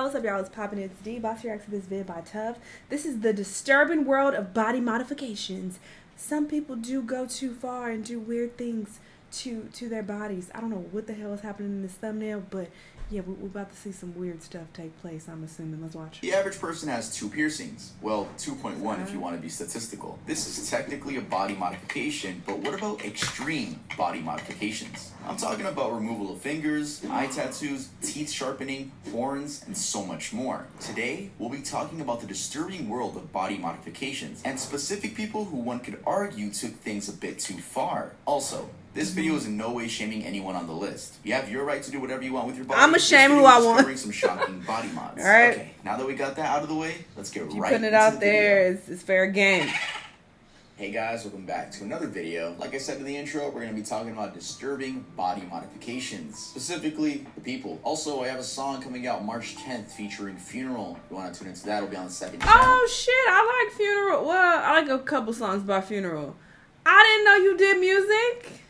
What's up, y'all? It's poppin'. It's D. Boss reacts to this vid by Tuv. This is the disturbing world of body modifications. Some people do go too far and do weird things to their bodies. I don't know what the hell is happening in this thumbnail, but yeah, we're about to see some weird stuff take place, I'm assuming. Let's watch. The average person has 2 piercings. Well, 2.1 if you want to be statistical. This is technically a body modification, but what about extreme body modifications? I'm talking about removal of fingers, eye tattoos, teeth sharpening, horns, and so much more. Today, we'll be talking about the disturbing world of body modifications, and specific people who one could argue took things a bit too far. Also, this video is in no way shaming anyone on the list. You have your right to do whatever you want with your body. I'm a shame who I want. Covering some shocking body mods. All right. Okay, now that we got that out of the way, let's get You right putting it into out the there video. is fair game. Hey guys, welcome back to another video. Like I said in the intro, we're going to be talking about disturbing body modifications. Specifically, the people. Also, I have a song coming out March 10th featuring Funeral. If you want to tune into that, it'll be on the second channel. Oh shit, I like Funeral. Well, I like a couple songs by Funeral. I didn't know you did music.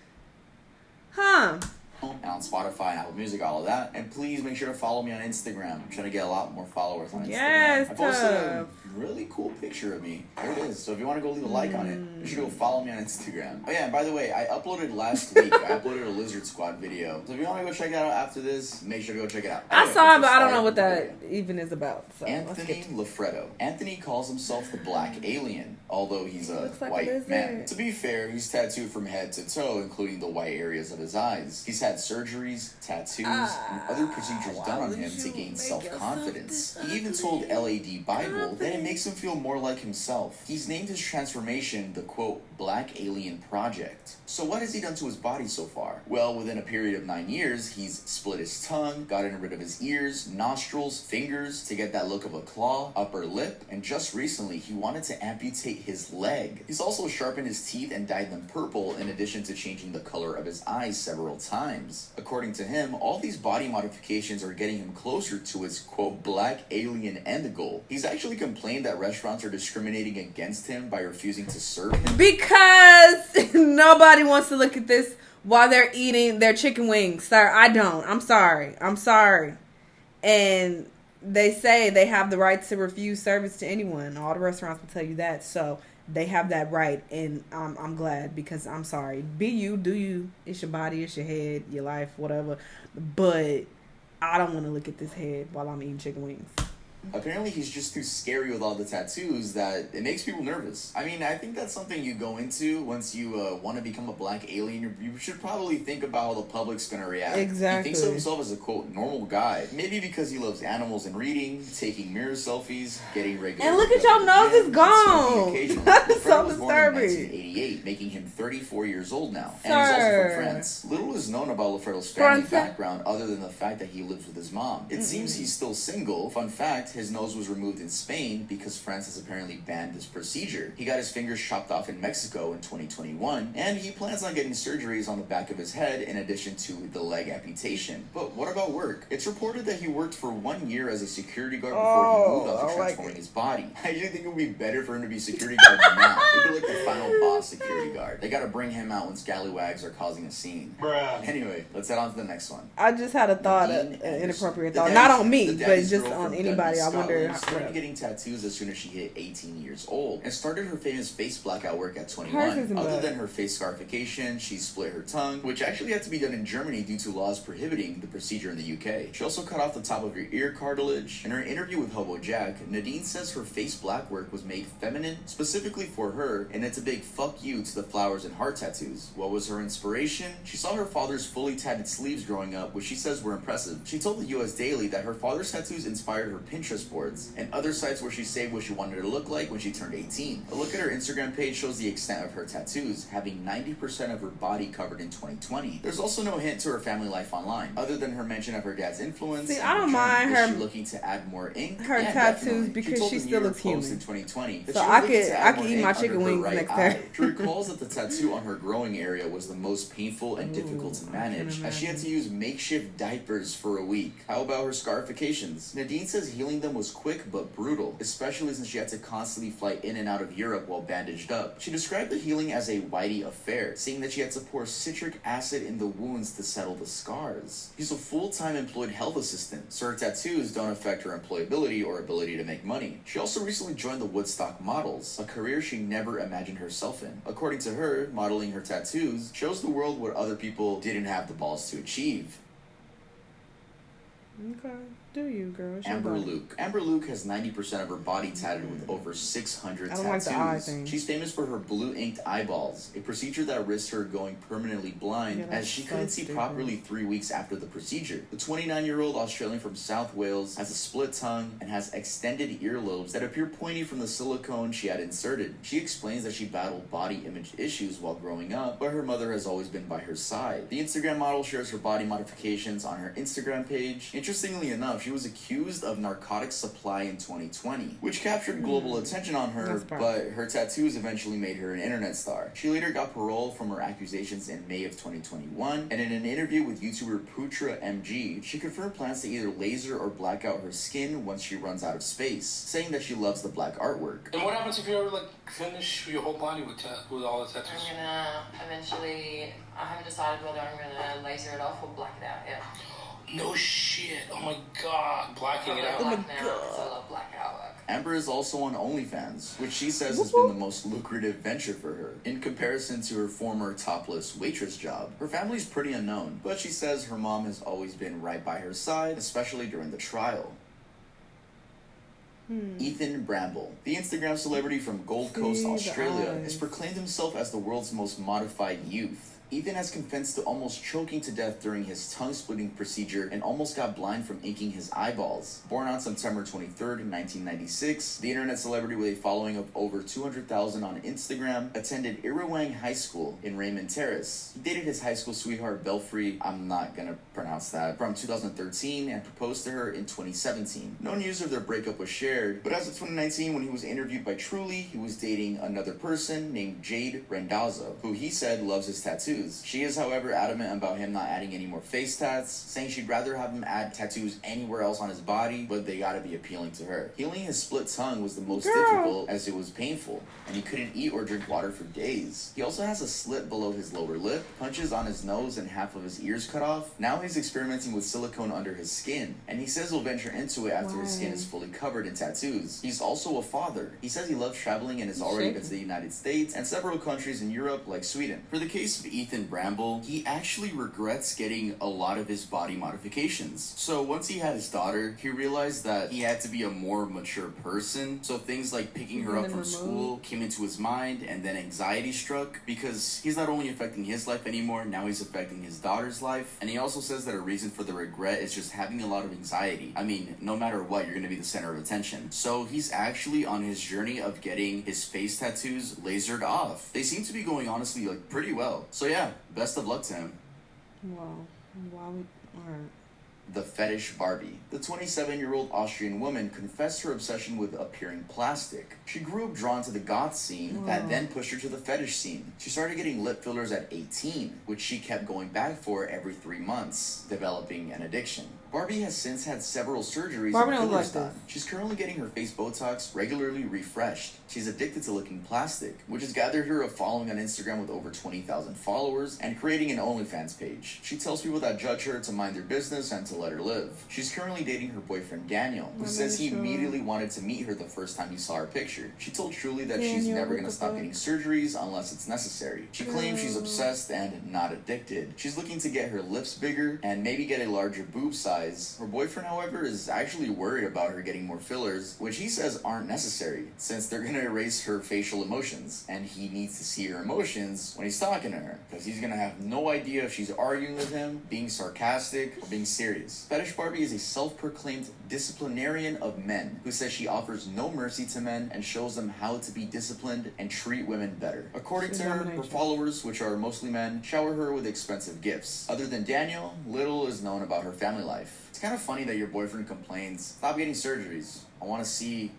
Huh. And on Spotify and Apple Music, all of that. And please make sure to follow me on Instagram. I'm trying to get a lot more followers on Instagram. Yes, I posted a really cool picture of me. There it is. So if you want to go leave a like on it, you should go follow me on Instagram. Oh yeah, and by the way, I uploaded last week. I uploaded a Lizard Squad video. So if you want to go check that out after this, make sure to go check it out. I saw it, but I don't know what that even is about. So Anthony Lafredo. Anthony calls himself the Black Alien, although he's a like white a man. To be fair, he's tattooed from head to toe, including the white areas of his eyes. He's had surgeries, tattoos, and other procedures done on him to gain self-confidence. He even told LAD Bible that it makes him feel more like himself. He's named his transformation the, quote, Black Alien Project. So what has he done to his body so far? Well, within a period of 9 years, he's split his tongue, gotten rid of his ears, nostrils, fingers to get that look of a claw, upper lip, and just recently he wanted to amputate his leg. He's also sharpened his teeth and dyed them purple in addition to changing the color of his eyes several times. According to him, all these body modifications are getting him closer to his, quote, Black Alien end goal. He's actually complained that restaurants are discriminating against him by refusing to serve him. Because nobody wants to look at this while they're eating their chicken wings. Sir, I don't. I'm sorry. I'm sorry. And they say they have the right to refuse service to anyone. All the restaurants will tell you that. So they have that right, and I'm glad, because I'm sorry. Be you, do you. It's your body, it's your head, your life, whatever. But I don't want to look at this head while I'm eating chicken wings. Apparently he's just too scary with all the tattoos that it makes people nervous. I mean, I think that's something you go into once you want to become a black alien. You should probably think about how the public's going to react. Exactly. He thinks of himself as a, quote, normal guy. Maybe because he loves animals and reading, taking mirror selfies, getting regular... And look at your nose is gone. That is so was born in disturbing. 1988, making him 34 years old now. Sir. And he's also from France. Little is known about Lafredo's family background other than the fact that he lives with his mom. It seems he's still single. Fun fact, his nose was removed in Spain because France has apparently banned this procedure. He got his fingers chopped off in Mexico in 2021, and he plans on getting surgeries on the back of his head in addition to the leg amputation. But what about work? It's reported that he worked for 1 year as a security guard before he moved on to transforming his body. I usually think it would be better for him to be security guard now. He'd be like the final boss security guard. They gotta bring him out when scallywags are causing a scene. Bruh. Anyway, let's head on to the next one. I just had a thought, an inappropriate thought. Not on me, but just on anybody. I wonder. Started getting tattoos as soon as she hit 18 years old and started her famous face blackout work at 21. Other than her face scarification, she split her tongue, which actually had to be done in Germany due to laws prohibiting the procedure in the UK. She also cut off the top of her ear cartilage. In her interview with Hobo Jack, Nadine says her face black work was made feminine specifically for her, and it's a big fuck you to the flowers and heart tattoos. What was her inspiration? She saw her father's fully tatted sleeves growing up, which she says were impressive. She told the US Daily that her father's tattoos inspired her Pinterest boards and other sites where she saved what she wanted to look like when she turned 18. A look at her Instagram page shows the extent of her tattoos, having 90% of her body covered in 2020. There's also no hint to her family life online, other than her mention of her dad's influence. See, I don't mind her looking to add more ink. Her tattoos because she still looks human. In 2020, so I could eat my chicken wings next time. She recalls that the tattoo on her growing area was the most painful and difficult to manage, as she had to use makeshift diapers for a week. How about her scarifications? Nadine says healing healing them was quick but brutal, especially since she had to constantly fly in and out of Europe while bandaged up. She described the healing as a whitey affair, saying that she had to pour citric acid in the wounds to settle the scars. She's a full-time employed health assistant, so her tattoos don't affect her employability or ability to make money. She also recently joined the Woodstock Models, a career she never imagined herself in. According to her, modeling her tattoos shows the world what other people didn't have the balls to achieve. Okay. Do you, girl? Amber Luke. Amber Luke has 90% of her body tatted with over 600 tattoos. Like the eye thing. She's famous for her blue inked eyeballs, a procedure that risked her going permanently blind as she couldn't see properly 3 weeks after the procedure. The 29-year-old Australian from South Wales has a split tongue and has extended earlobes that appear pointy from the silicone she had inserted. She explains that she battled body image issues while growing up, but her mother has always been by her side. The Instagram model shares her body modifications on her Instagram page. Interestingly enough, she was accused of narcotics supply in 2020, which captured global attention on her, but her tattoos eventually made her an internet star. She later got parole from her accusations in May of 2021, and in an interview with YouTuber Putra MG, she confirmed plans to either laser or black out her skin once she runs out of space, saying that she loves the black artwork. And what happens if you ever finish your whole body with all the tattoos? I'm gonna eventually, I haven't decided whether I'm gonna laser it off or black it out yet. No shit. Oh my god. Blacking it out. Black now because I love black artwork. Amber is also on OnlyFans, which she says has been the most lucrative venture for her, in comparison to her former topless waitress job. Her family's pretty unknown, but she says her mom has always been right by her side, especially during the trial. Ethan Bramble. The Instagram celebrity from Gold Coast, Australia, has proclaimed himself as the world's most modified youth. Ethan has confessed to almost choking to death during his tongue-splitting procedure and almost got blind from inking his eyeballs. Born on September 23rd, 1996, the internet celebrity with a following of over 200,000 on Instagram attended Irrawang High School in Raymond Terrace. He dated his high school sweetheart Belfry, I'm not gonna pronounce that, from 2013 and proposed to her in 2017. No news of their breakup was shared, but as of 2019, when he was interviewed by Truly, he was dating another person named Jade Rendazzo, who he said loves his tattoos. She is, however, adamant about him not adding any more face tats, saying she'd rather have him add tattoos anywhere else on his body, but they gotta be appealing to her. Healing his split tongue was the most difficult as it was painful, and he couldn't eat or drink water for days. He also has a slit below his lower lip, punches on his nose, and half of his ears cut off. Now he's experimenting with silicone under his skin, and he says he'll venture into it after his skin is fully covered in tattoos. He's also a father. He says he loves traveling and has already been to the United States and several countries in Europe like Sweden. For the case of Ethan Bramble, he actually regrets getting a lot of his body modifications. So once he had his daughter, he realized that he had to be a more mature person. So things like picking her up from school came into his mind, and then anxiety struck because he's not only affecting his life anymore, now he's affecting his daughter's life. And he also says that a reason for the regret is just having a lot of anxiety. I mean, no matter what, you're gonna be the center of attention. So he's actually on his journey of getting his face tattoos lasered off. They seem to be going honestly pretty well. So yeah, best of luck to him. Wow. Alright. The Fetish Barbie. The 27-year-old Austrian woman confessed her obsession with appearing plastic. She grew up drawn to the goth scene that then pushed her to the fetish scene. She started getting lip fillers at 18, which she kept going back for every 3 months, developing an addiction. Barbie has since had several surgeries and fillers done. She's currently getting her face Botox regularly refreshed. She's addicted to looking plastic, which has gathered her a following on Instagram with over 20,000 followers and creating an OnlyFans page. She tells people that judge her to mind their business and to let her live. She's currently dating her boyfriend Daniel, who says he immediately wanted to meet her the first time he saw her picture. She told Truly that she's never gonna stop getting surgeries unless it's necessary. She claims she's obsessed and not addicted. She's looking to get her lips bigger and maybe get a larger boob size. Her boyfriend, however, is actually worried about her getting more fillers, which he says aren't necessary, since they're gonna erase her facial emotions, and he needs to see her emotions when he's talking to her, because he's gonna have no idea if she's arguing with him, being sarcastic, or being serious. Fetish Barbie is a self-proclaimed disciplinarian of men, who says she offers no mercy to men and shows them how to be disciplined and treat women better. According to her, her followers, which are mostly men, shower her with expensive gifts. Other than Daniel, little is known about her family life. It's kind of funny that your boyfriend complains, stop getting surgeries. I want to see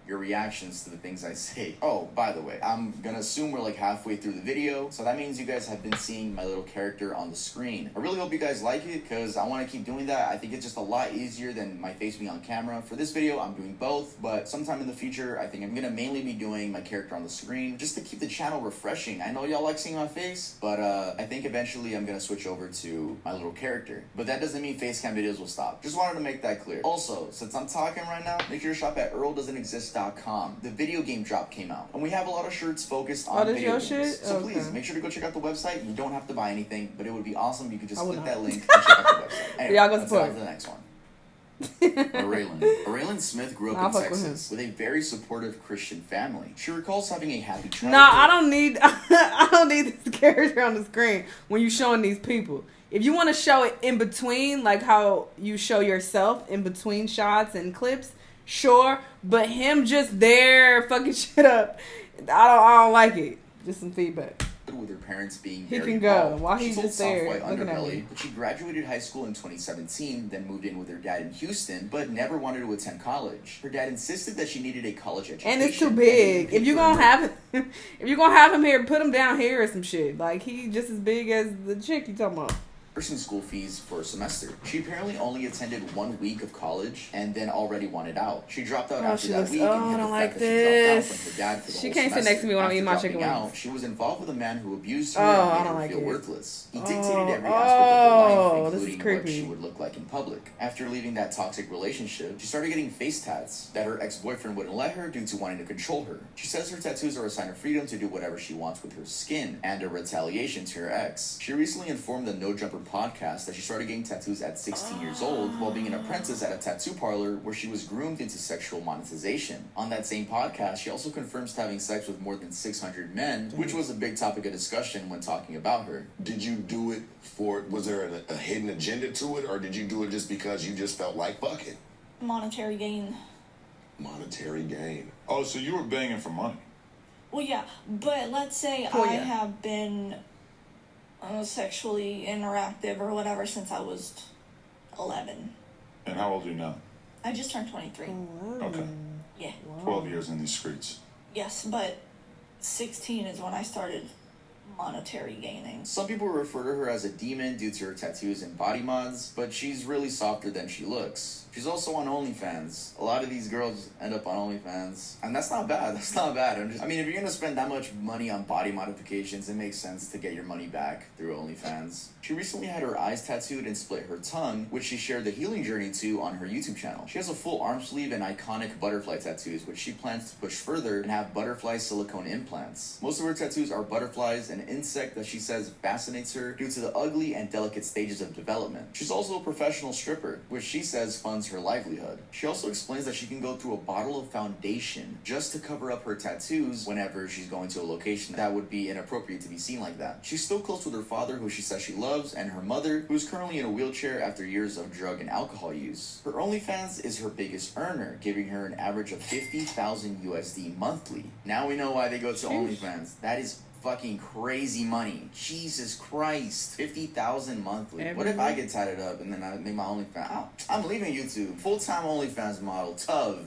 your reactions to the things I say. Oh, by the way, I'm gonna assume we're like halfway through the video, so that means you guys have been seeing my little character on the screen. I really hope you guys like it, because I want to keep doing that. I think it's just a lot easier than my face being on camera. For this video, I'm doing both, but sometime in the future, I think I'm gonna mainly be doing my character on the screen, just to keep the channel refreshing. I know y'all like seeing my face, but I think eventually I'm gonna switch over to my little character. But that doesn't mean face cam videos will stop. Just wanted to make that clear. Also, since I'm talking right now, make sure to shop at earldoesn'texist.com. The video game drop came out, and we have a lot of shirts focused on video games. Shit? So okay. please, make sure to go check out the website. You don't have to buy anything, but it would be awesome if you could just click that link and check out the website. Anyway, y'all go let's support. on to the next one. Araylyn Smith grew up in Texas with a very supportive Christian family. She recalls having a happy childhood. No, I don't need this character on the screen when you're showing these people. If you want to show it in between, like how you show yourself in between shots and clips, sure. But him just there fucking shit up, I don't like it. Just some feedback. With her parents being he very can go involved. while he's just there looking at me. But she graduated high school in 2017, then moved in with her dad in Houston, but never wanted to attend college. Her dad insisted that she needed a college education, and it's too big. If you're gonna have him here, put him down here or some shit. Like he just as big as the chick you talking about. School fees for a semester. She apparently only attended 1 week of college and then already wanted out. She dropped out after that week. I don't like this. She can't sit next to me when I'm eating my chicken wings. She was involved with a man who abused her and made her feel worthless. He dictated every aspect of her life, including what she would look like in public. After leaving that toxic relationship, she started getting face tats that her ex-boyfriend wouldn't let her due to wanting to control her. She says her tattoos are a sign of freedom to do whatever she wants with her skin and a retaliation to her ex. She recently informed the No Jumper podcast that she started getting tattoos at 16 years old while being an apprentice at a tattoo parlor where she was groomed into sexual monetization. On that same podcast, she also confirms to having sex with more than 600 men, which was a big topic of discussion when talking about her. Did you do it was there a hidden agenda to it, or did you do it just because you just felt like fucking? Monetary gain. Monetary gain. Oh, so you were banging for money? Well, yeah, but let's say I have been sexually interactive or whatever since I was 11. And how old are you now? I just turned 23. Okay. Yeah. 12 years in these streets. Yes, but 16 is when I started monetary gaining. Some people refer to her as a demon due to her tattoos and body mods, but she's really softer than she looks. She's also on OnlyFans. A lot of these girls end up on OnlyFans, and that's not bad. That's not bad. I mean, if you're gonna spend that much money on body modifications, it makes sense to get your money back through OnlyFans. She recently had her eyes tattooed and split her tongue, which she shared the healing journey to on her YouTube channel. She has a full arm sleeve and iconic butterfly tattoos, which she plans to push further and have butterfly silicone implants. Most of her tattoos are butterflies, an insect that she says fascinates her due to the ugly and delicate stages of development. She's also a professional stripper, which she says funds her livelihood. She also explains that she can go through a bottle of foundation just to cover up her tattoos whenever she's going to a location that would be inappropriate to be seen like that. She's still close with her father, who she says she loves, and her mother, who is currently in a wheelchair after years of drug and alcohol use. Her OnlyFans is her biggest earner, giving her an average of 50,000 USD monthly. Now we know why they go to OnlyFans. That is fucking crazy money. Jesus Christ. 50,000 monthly. What if I get tatted up and then I make my OnlyFans? I'm leaving YouTube. Full-time OnlyFans model, Tov.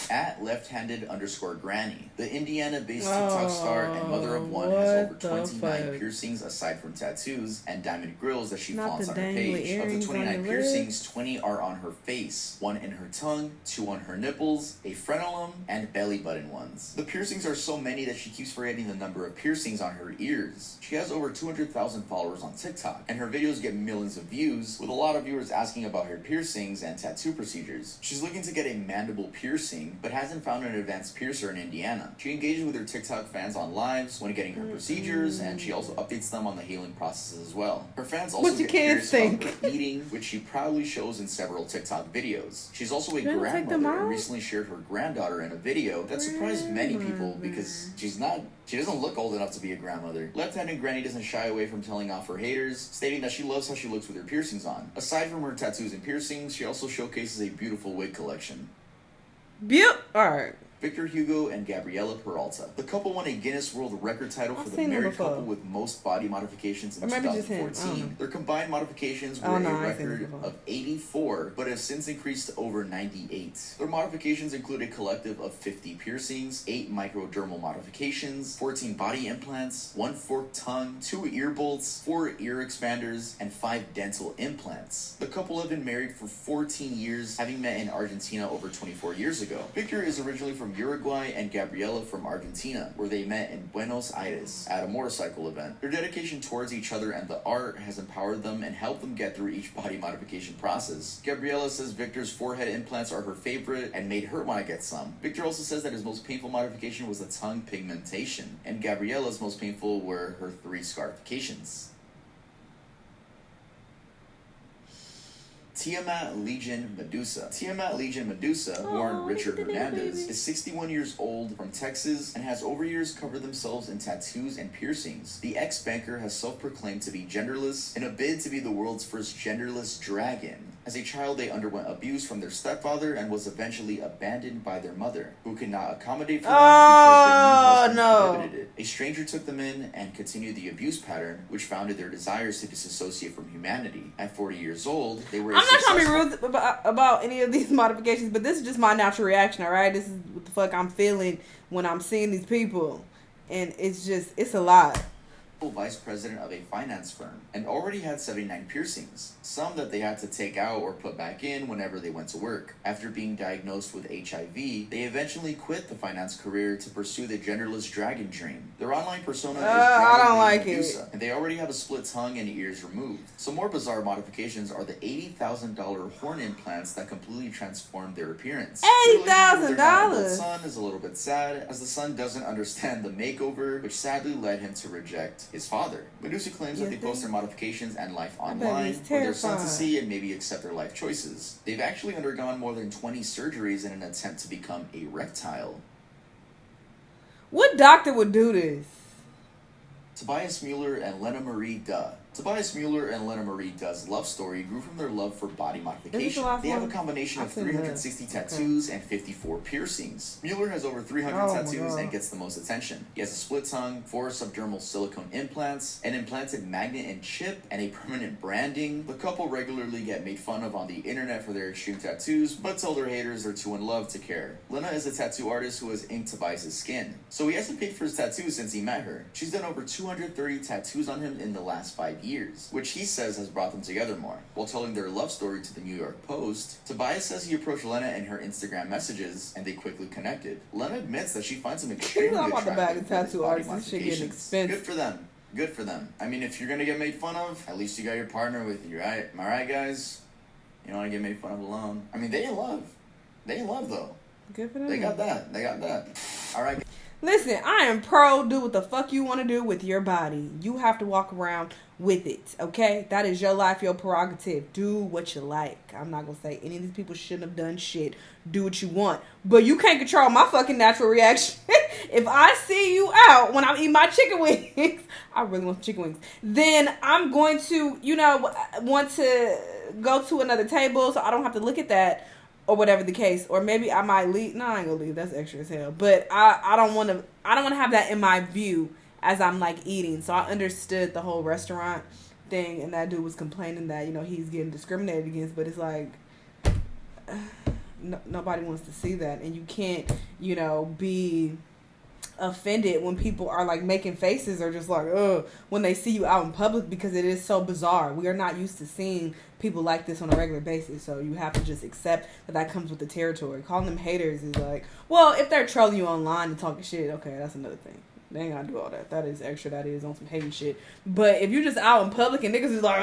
At left-handed_granny. The Indiana-based TikTok star and mother of one has over 29 piercings aside from tattoos and diamond grills that she flaunts on her page. Of the 29 piercings, 20 are on her face, 1 in her tongue, 2 on her nipples, a frenulum, and belly button ones. The piercings are so many that she keeps forgetting the number of piercings on her ears. She has over 200,000 followers on TikTok, and her videos get millions of views, with a lot of viewers asking about her piercings and tattoo procedures. She's looking to get a mandible piercing, but hasn't found an advanced piercer in Indiana. She engages with her TikTok fans on lives when getting her procedures, and she also updates them on the healing process as well. Her fans also get curious about her eating, which she proudly shows in several TikTok videos. She's also a grandmother and recently shared her granddaughter in a video that surprised many people because she doesn't look old enough to be a grandmother. Left-handed Granny doesn't shy away from telling off her haters, stating that she loves how she looks with her piercings on. Aside from her tattoos and piercings, she also showcases a beautiful wig collection. Alright. Victor Hugo and Gabriela Peralta. The couple won a Guinness World Record title for the married couple with most body modifications in 2014. Their combined modifications were a record of 84, but have since increased to over 98. Their modifications include a collective of 50 piercings, 8 microdermal modifications, 14 body implants, 1 forked tongue, 2 ear bolts, 4 ear expanders, and 5 dental implants. The couple have been married for 14 years, having met in Argentina over 24 years ago. Victor is originally from Uruguay and Gabriela from Argentina, where they met in Buenos Aires at a motorcycle event. Their dedication towards each other and the art has empowered them and helped them get through each body modification process. Gabriela says Victor's forehead implants are her favorite and made her want to get some. Victor also says that his most painful modification was the tongue pigmentation, and Gabriela's most painful were her 3 scarifications. Tiamat Legion Medusa. Tiamat Legion Medusa, born Richard Hernandez, is 61 years old from Texas and has over years covered themselves in tattoos and piercings. The ex-banker has self-proclaimed to be genderless in a bid to be the world's first genderless dragon. As a child, they underwent abuse from their stepfather and was eventually abandoned by their mother, who could not accommodate for them because their new husband prohibited it. A stranger took them in and continued the abuse pattern, which founded their desires to disassociate from humanity. At 40 years old, they were. I'm not trying to be rude about any of these modifications, but this is just my natural reaction. All right, this is what the fuck I'm feeling when I'm seeing these people, and it's a lot. Vice president of a finance firm and already had 79 piercings, some that they had to take out or put back in whenever they went to work. After being diagnosed with HIV, they eventually quit the finance career to pursue the genderless dragon dream. Their online persona is Dragon Medusa, and they already have a split tongue and ears removed. Some more bizarre modifications are the $80,000 horn implants that completely transformed their appearance. $80,000. Their son is a little bit sad, as the son doesn't understand the makeover, which sadly led him to reject his father. Medusa claims that they post their modifications and life online for their son to see and maybe accept their life choices. They've actually undergone more than 20 surgeries in an attempt to become a reptile. What doctor would do this? Tobias Mueller and Lena Marie Duh. Tobias Mueller and Lena Marie Duh's love story grew from their love for body modification. They have a combination of 360 tattoos and 54 piercings. Mueller has over 300 tattoos and gets the most attention. He has a split tongue, 4 subdermal silicone implants, an implanted magnet and chip, and a permanent branding. The couple regularly get made fun of on the internet for their extreme tattoos, but tell their haters they're too in love to care. Lena is a tattoo artist who has inked Tobias' skin, so he hasn't paid for his tattoos since he met her. She's done over 230 tattoos on him in the last 5 years, which he says has brought them together more. While telling their love story to the New York Post, Tobias says he approached Lena in her Instagram messages and they quickly connected. Lena admits that she finds him extremely attractive. Tattoo artists, this shit getting expensive. Good for them. Good for them. I mean, if you're gonna get made fun of, at least you got your partner with you, right? Am I right, guys? You don't wanna get made fun of alone. I mean, they in love. They in love, though. Good for them. They got that. They got that. All right. Listen, I am pro. Do what the fuck you want to do with your body. You have to walk around with it, okay? That is your life, your prerogative. Do what you like. I'm not going to say any of these people shouldn't have done shit. Do what you want. But you can't control my fucking natural reaction. If I see you out when I'm eating my chicken wings, I really want chicken wings, then I'm going to, want to go to another table so I don't have to look at that. Or whatever the case, or maybe I might leave. No, I ain't gonna leave. That's extra as hell. But I don't want to. I don't want to have that in my view as I'm like eating. So I understood the whole restaurant thing, and that dude was complaining that he's getting discriminated against. But it's like nobody wants to see that, and you can't be offended when people are like making faces or just like when they see you out in public, because it is so bizarre. We are not used to seeing people like this on a regular basis, so you have to just accept that comes with the territory. Calling them haters is like, well, if they're trolling you online and talking shit, okay, that's another thing. They ain't gotta do all that. That is extra. That is on some hating shit. But if you're just out in public and niggas is like,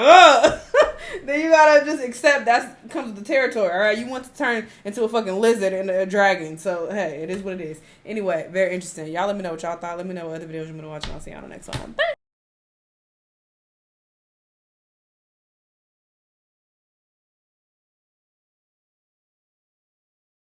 then you gotta just accept that comes with the territory. All right, you want to turn into a fucking lizard and a dragon. So hey, it is what it is. Anyway, very interesting. Y'all let me know what y'all thought. Let me know what other videos you want to watch, and I'll see y'all on the next one. Bye.